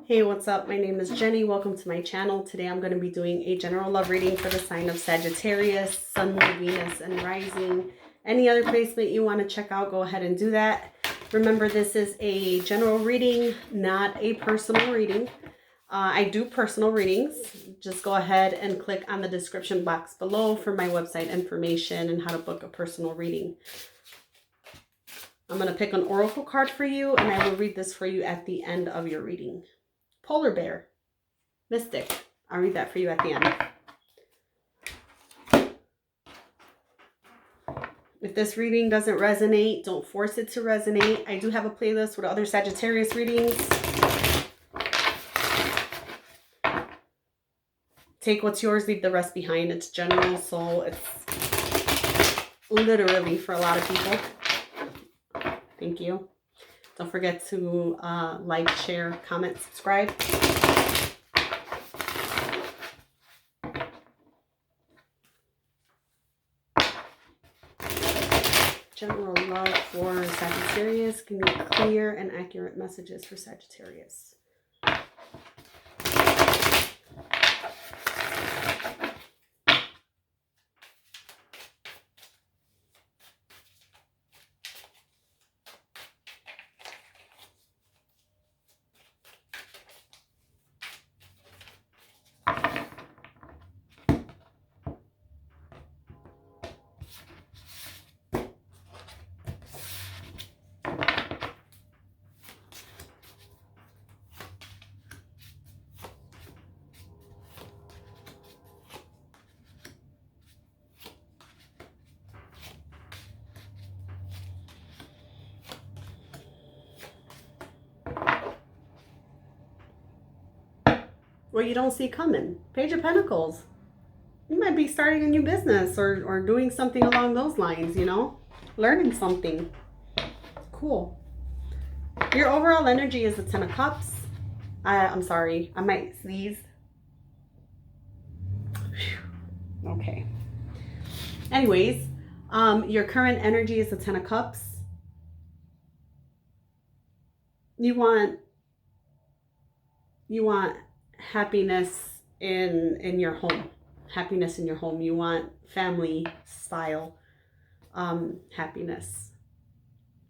Hey, what's up? My name is Jenny. Welcome to my channel. Today I'm going to be doing a general love reading for the sign of Sagittarius, Sun, Moon, Venus, and Rising. Any other placement you want to check out, go ahead and do that. Remember, this is a general reading, not a personal reading. I do personal readings. Just go ahead and click on the description box below for my website information and how to book a personal reading. I'm going to pick an oracle card for you, and I will read this for you at the end of your reading. Polar bear, mystic. I'll read that for you at the end. If this reading doesn't resonate, don't force it to resonate. I do have a playlist with other Sagittarius readings. Take what's yours, leave the rest behind. It's general, so it's literally for a lot of people. Thank you. Don't forget to like, share, comment, subscribe. General love for Sagittarius. Give me clear and accurate messages for Sagittarius. What you don't see coming. Page of Pentacles. You might be starting a new business or doing something along those lines, you know? Learning something. Cool. Your overall energy is the Ten of Cups. I'm sorry. I might sneeze. Okay. Anyways, your current energy is the Ten of Cups. You want happiness in your home. Happiness in your home. You want family style happiness.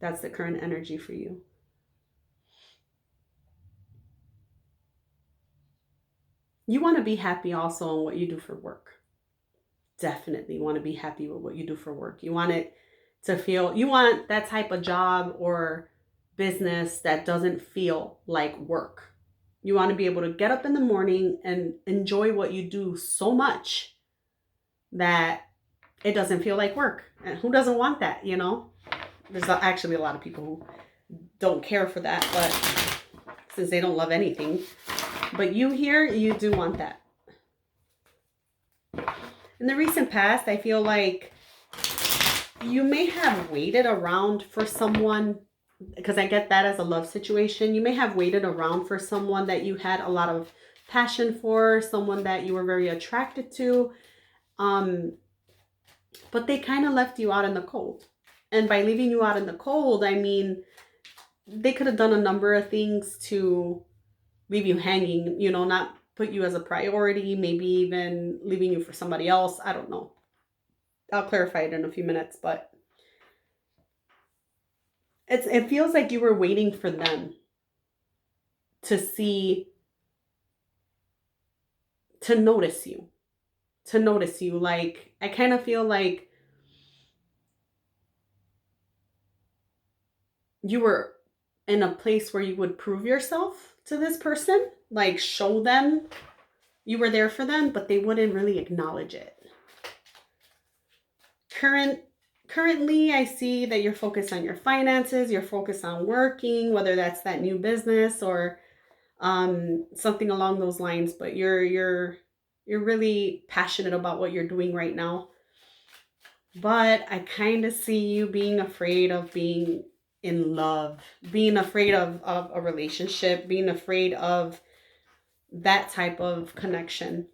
That's the current energy for you. You want to be happy also in what you do for work. Definitely want to be happy with what you do for work. You want it to feel, you want that type of job or business that doesn't feel like work. You want to be able to get up in the morning and enjoy what you do so much that it doesn't feel like work. And who doesn't want that, you know? There's actually a lot of people who don't care for that, but since they don't love anything. But you here, you do want that. In the recent past, I feel like you may have waited around for someone, because I get that as a love situation. You may have waited around for someone that you had a lot of passion for, someone that you were very attracted to, but they kind of left you out in the cold. And by leaving you out in the cold, I mean, they could have done a number of things to leave you hanging, you know, not put you as a priority, maybe even leaving you for somebody else. I don't know. I'll clarify it in a few minutes, but it feels like you were waiting for them to notice you. Like, I kind of feel like you were in a place where you would prove yourself to this person, like show them you were there for them, but they wouldn't really acknowledge it. Currently, I see that you're focused on your finances, you're focused on working, whether that's that new business or something along those lines, but you're really passionate about what you're doing right now. But I kind of see you being afraid of being in love, being afraid of a relationship, being afraid of that type of connection,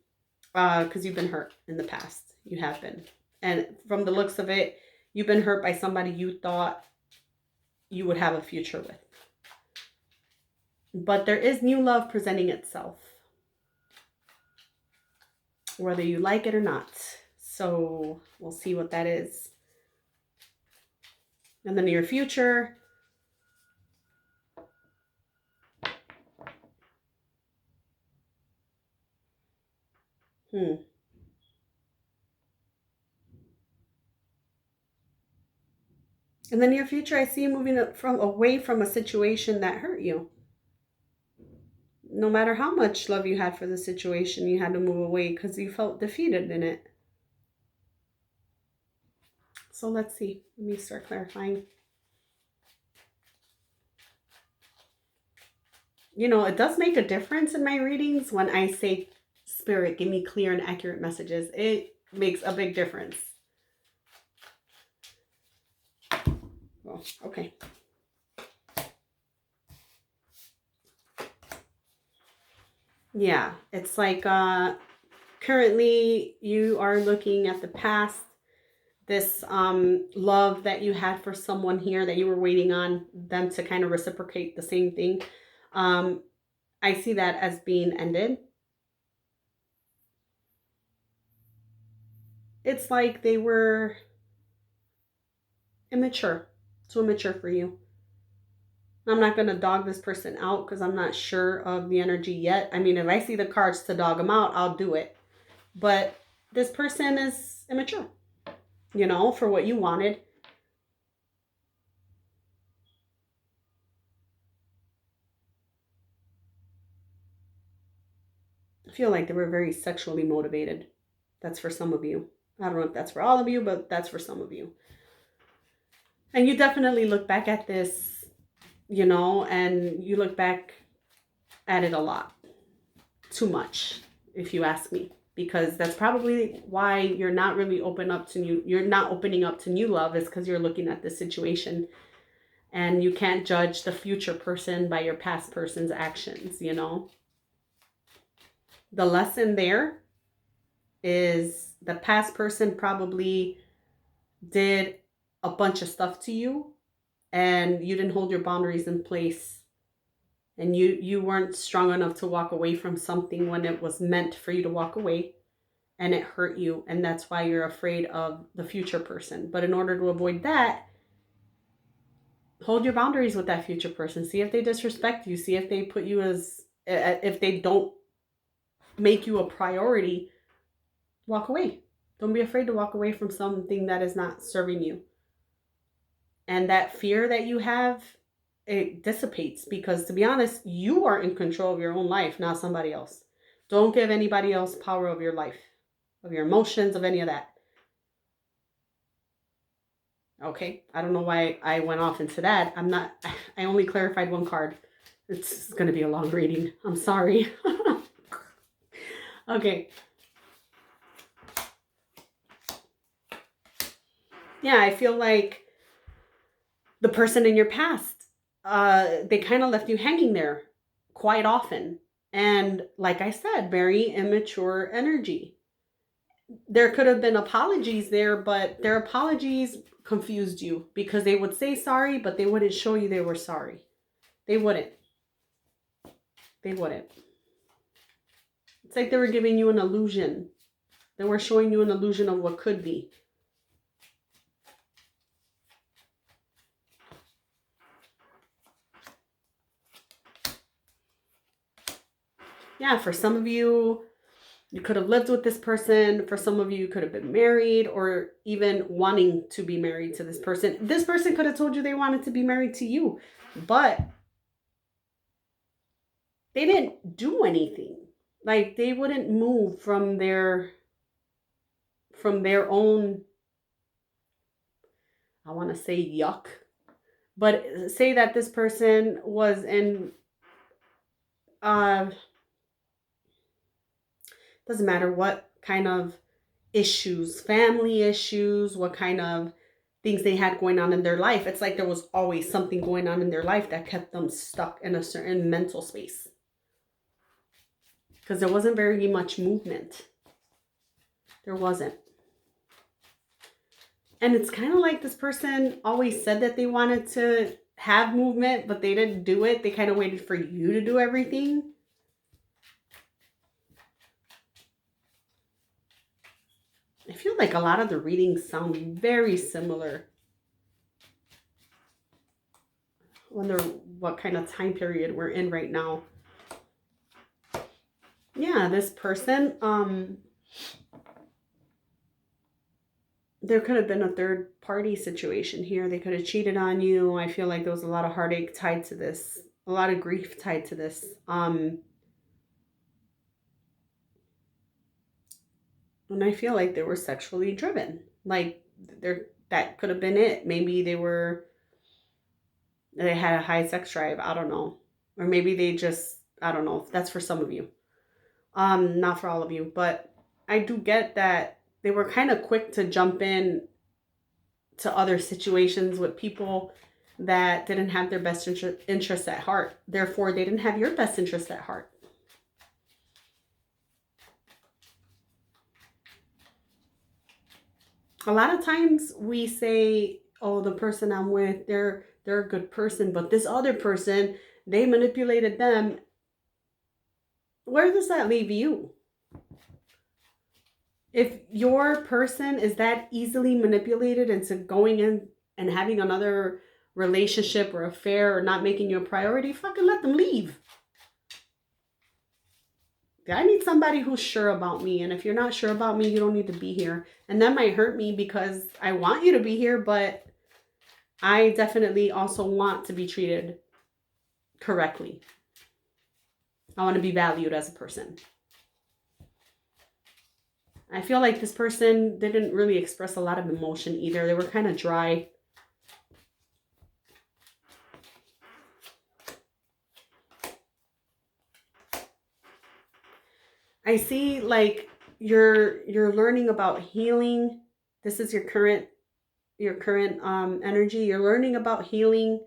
because you've been hurt in the past. You have been. And from the looks of it, you've been hurt by somebody you thought you would have a future with. But there is new love presenting itself, whether you like it or not. So we'll see what that is. In the near future, in the near future, I see you moving away from a situation that hurt you. No matter how much love you had for the situation, you had to move away because you felt defeated in it. So let's see. Let me start clarifying. You know, it does make a difference in my readings when I say, Spirit, give me clear and accurate messages. It makes a big difference. Well, okay. Yeah, it's like currently you are looking at the past, this love that you had for someone here that you were waiting on them to kind of reciprocate the same thing. I see that as being ended. It's like they were immature, too immature for you. I'm not going to dog this person out because I'm not sure of the energy yet. I mean, if I see the cards to dog them out, I'll do it. But this person is immature, you know, for what you wanted. I feel like they were very sexually motivated. That's for some of you. I don't know if that's for all of you, but that's for some of you. And you definitely look back at this, you know, and you look back at it a lot. Too much, if you ask me. Because that's probably why you're not really opening up to new love, is because you're looking at this situation. And you can't judge the future person by your past person's actions, you know. The lesson there is the past person probably did a bunch of stuff to you and you didn't hold your boundaries in place, and you weren't strong enough to walk away from something when it was meant for you to walk away, and it hurt you, and that's why you're afraid of the future person. But in order to avoid that, hold your boundaries with that future person. See if they disrespect you. See if they put you if they don't make you a priority. Walk away. Don't be afraid to walk away from something that is not serving you. And that fear that you have, it dissipates, because to be honest, you are in control of your own life, not somebody else. Don't give anybody else power of your life, of your emotions, of any of that. Okay, I don't know why I went off into that. I only clarified one card. It's going to be a long reading. I'm sorry. Okay. Yeah, I feel like the person in your past, they kind of left you hanging there quite often. And like I said, very immature energy. There could have been apologies there, but their apologies confused you, because they would say sorry, but they wouldn't show you they were sorry. They wouldn't. They wouldn't. It's like they were giving you an illusion. They were showing you an illusion of what could be. Yeah, for some of you, you could have lived with this person. For some of you, you could have been married, or even wanting to be married to this person. This person could have told you they wanted to be married to you, but they didn't do anything. Like, they wouldn't move from their own, I want to say yuck, but say that this person was in, doesn't matter what kind of issues, family issues, what kind of things they had going on in their life. It's like there was always something going on in their life that kept them stuck in a certain mental space, because there wasn't very much movement. There wasn't. And it's kind of like this person always said that they wanted to have movement, but they didn't do it. They kind of waited for you to do everything. I feel like a lot of the readings sound very similar. I wonder what kind of time period we're in right now. Yeah, this person, there could have been a third party situation here. They could have cheated on you. I feel like there was a lot of heartache tied to this, a lot of grief tied to this. And I feel like they were sexually driven. Like that could have been it. Maybe they had a high sex drive. I don't know. Or maybe they just, I don't know. That's for some of you. Not for all of you, but I do get that they were kind of quick to jump in to other situations with people that didn't have their best interest at heart. Therefore, they didn't have your best interest at heart. A lot of times we say, oh, the person I'm with, they're a good person, but this other person, they manipulated them. Where does that leave you? If your person is that easily manipulated into going in and having another relationship or affair or not making you a priority, fucking let them leave. I need somebody who's sure about me. And if you're not sure about me, you don't need to be here. And that might hurt me because I want you to be here, but I definitely also want to be treated correctly. I want to be valued as a person. I feel like this person didn't really express a lot of emotion either. They were kind of dry. I see like you're learning about healing. This is your current energy. You're learning about healing.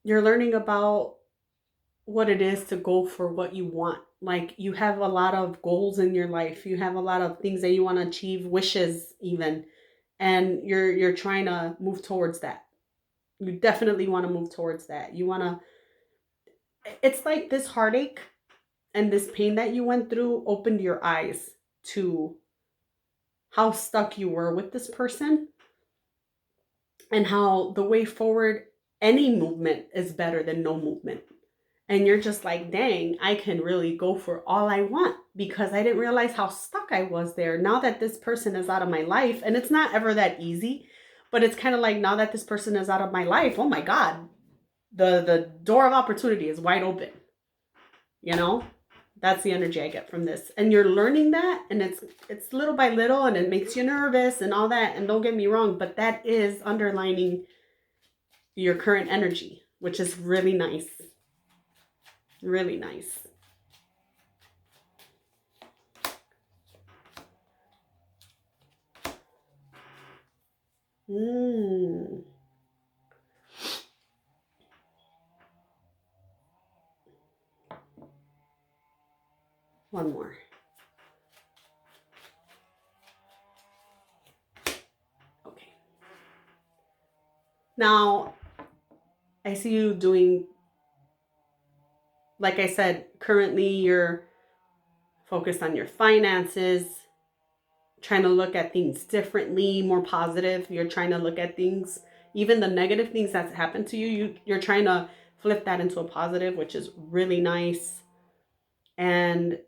You're learning about what it is to go for what you want. Like you have a lot of goals in your life. You have a lot of things that you want to achieve, wishes even, and you're trying to move towards that. You definitely want to move towards that. You want to, it's like this heartache and this pain that you went through opened your eyes to how stuck you were with this person and how the way forward, any movement is better than no movement. And you're just like, dang, I can really go for all I want because I didn't realize how stuck I was there. Now that this person is out of my life, and it's not ever that easy, but it's kind of like now that this person is out of my life, oh my God, the door of opportunity is wide open. You know, that's the energy I get from this. And you're learning that, and it's little by little, and it makes you nervous and all that. And don't get me wrong, but that is underlining your current energy, which is really nice. Really nice. One more. Okay. Now, I see you doing, like I said, currently you're focused on your finances, trying to look at things differently, more positive. You're trying to look at things, even the negative things that's happened to you, you're trying to flip that into a positive, which is really nice. And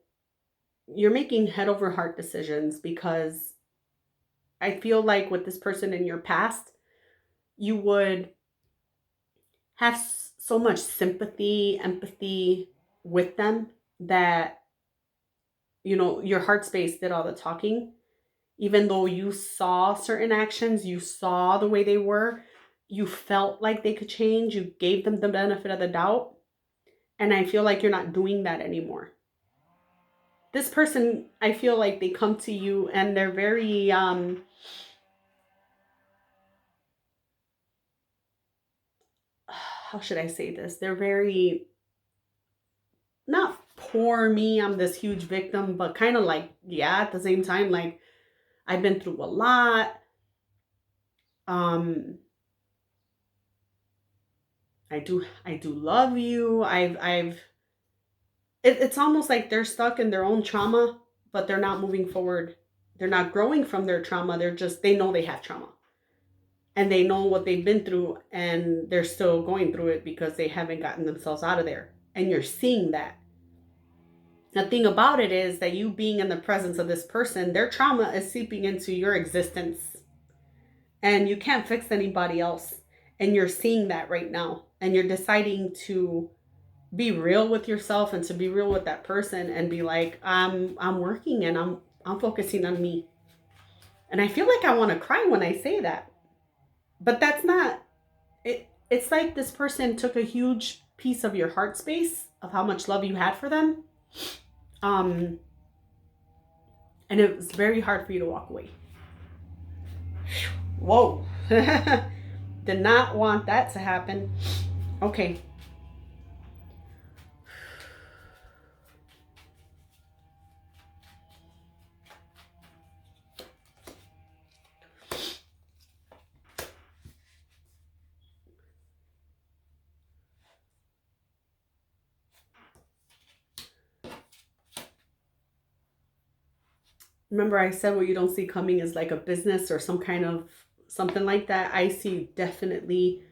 you're making head over heart decisions because I feel like with this person in your past, you would have so much sympathy, empathy with them that, you know, your heart space did all the talking. Even though you saw certain actions, you saw the way they were, you felt like they could change, you gave them the benefit of the doubt. And I feel like you're not doing that anymore. This person, I feel like they come to you and they're very, how should I say this? They're very, not poor me, I'm this huge victim, but kind of like, yeah, at the same time, like, I've been through a lot. I do love you. It's almost like they're stuck in their own trauma, but they're not moving forward. They're not growing from their trauma. They know they have trauma. And they know what they've been through, and they're still going through it because they haven't gotten themselves out of there. And you're seeing that. The thing about it is that you being in the presence of this person, their trauma is seeping into your existence. And you can't fix anybody else. And you're seeing that right now. And you're deciding to be real with yourself and to be real with that person and be like, I'm working and I'm focusing on me. And I feel like I want to cry when I say that. But that's not it. It's like this person took a huge piece of your heart space of how much love you had for them. And it was very hard for you to walk away. Whoa. Did not want that to happen. Okay. Remember I said what you don't see coming is like a business or some kind of something like that. I see definitely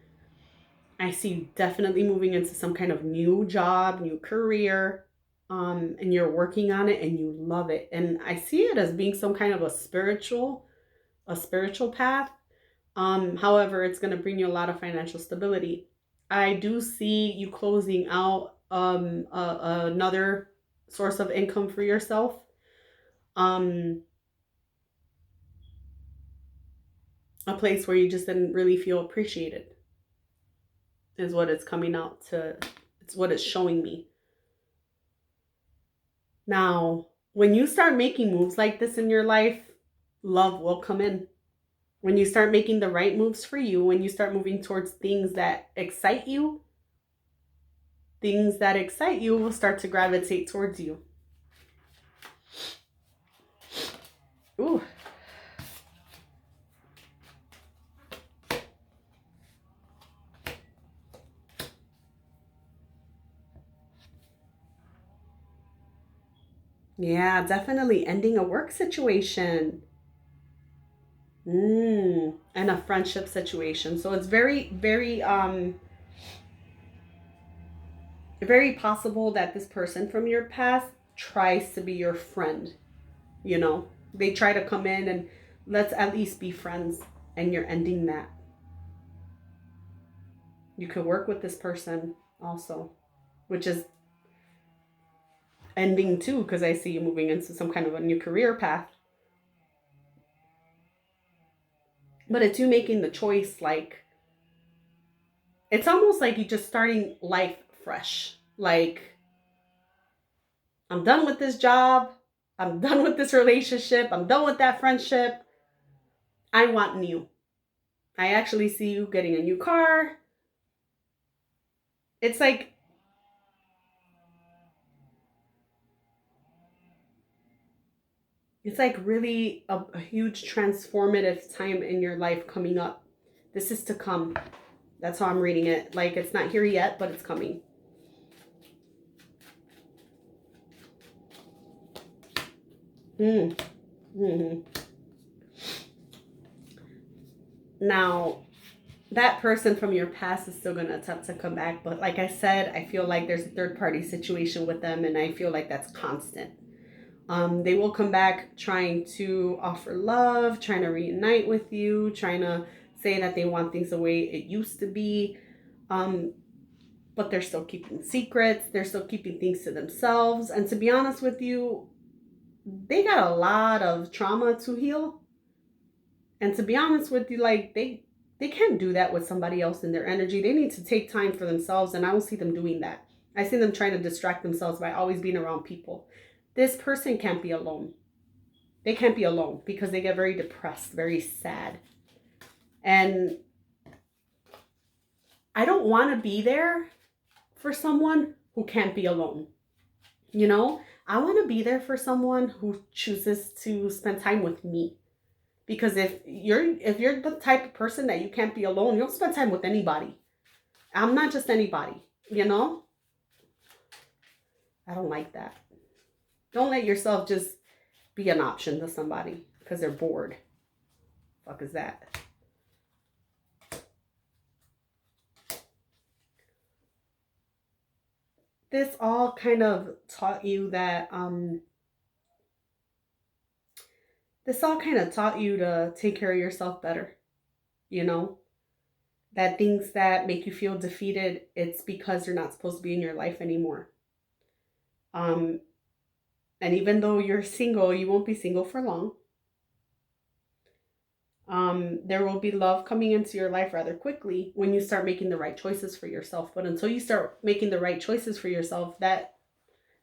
moving into some kind of new job, new career, and you're working on it and you love it. And I see it as being some kind of a spiritual path. However, it's going to bring you a lot of financial stability. I do see you closing out another source of income for yourself. A place where you just didn't really feel appreciated is what it's coming out to. It's what it's showing me. Now, when you start making moves like this in your life, love will come in. When you start making the right moves for you, when you start moving towards things that excite you will start to gravitate towards you. Ooh. Yeah, definitely ending a work situation. And a friendship situation. So it's very, very possible that this person from your past tries to be your friend. You know, they try to come in and let's at least be friends, and you're ending that. You could work with this person also, which is ending too, because I see you moving into some kind of a new career path. But it's you making the choice, like, it's almost like you just starting life fresh. Like, I'm done with this job. I'm done with this relationship. I'm done with that friendship. I want new. I actually see you getting a new car. It's like really a huge transformative time in your life coming up. This is to come. That's how I'm reading it. Like, it's not here yet, but it's coming. Mm-hmm. Now, that person from your past is still going to attempt to come back. But like I said, I feel like there's a third party situation with them. And I feel like that's constant. They will come back trying to offer love, trying to reunite with you, trying to say that they want things the way it used to be. But they're still keeping secrets. They're still keeping things to themselves. And to be honest with you, they got a lot of trauma to heal. And to be honest with you, like, they can't do that with somebody else in their energy. They need to take time for themselves. And I don't see them doing that. I see them trying to distract themselves by always being around people. This person can't be alone. They can't be alone because they get very depressed, very sad. And I don't want to be there for someone who can't be alone. You know, I want to be there for someone who chooses to spend time with me. Because if you're the type of person that you can't be alone, you don't spend time with anybody. I'm not just anybody, you know? I don't like that. Don't let yourself just be an option to somebody because they're bored. Fuck is that? This all kind of taught you that this all kind of taught you to take care of yourself better, you know? That things that make you feel defeated, it's because you're not supposed to be in your life anymore. Um and even though you're single, you won't be single for long. There will be love coming into your life rather quickly when you start making the right choices for yourself. But until you start making the right choices for yourself, that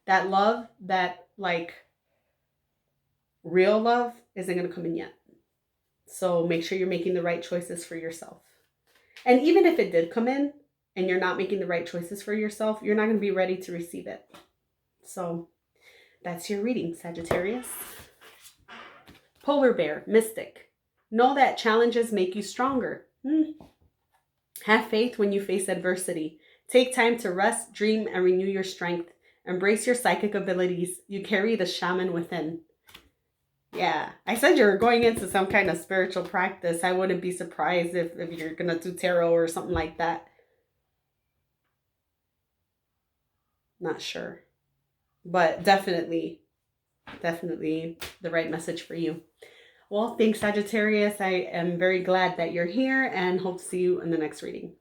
love, that like real love isn't going to come in yet. So make sure you're making the right choices for yourself. And even if it did come in and you're not making the right choices for yourself, you're not going to be ready to receive it. So that's your reading, Sagittarius. Polar bear, mystic. Know that challenges make you stronger. Have faith when you face adversity. Take time to rest, dream, and renew your strength. Embrace your psychic abilities. You carry the shaman within. Yeah, I said you're going into some kind of spiritual practice. I wouldn't be surprised if you're going to do tarot or something like that. Not sure. But definitely the right message for you. Well, thanks, Sagittarius. I am very glad that you're here and hope to see you in the next reading.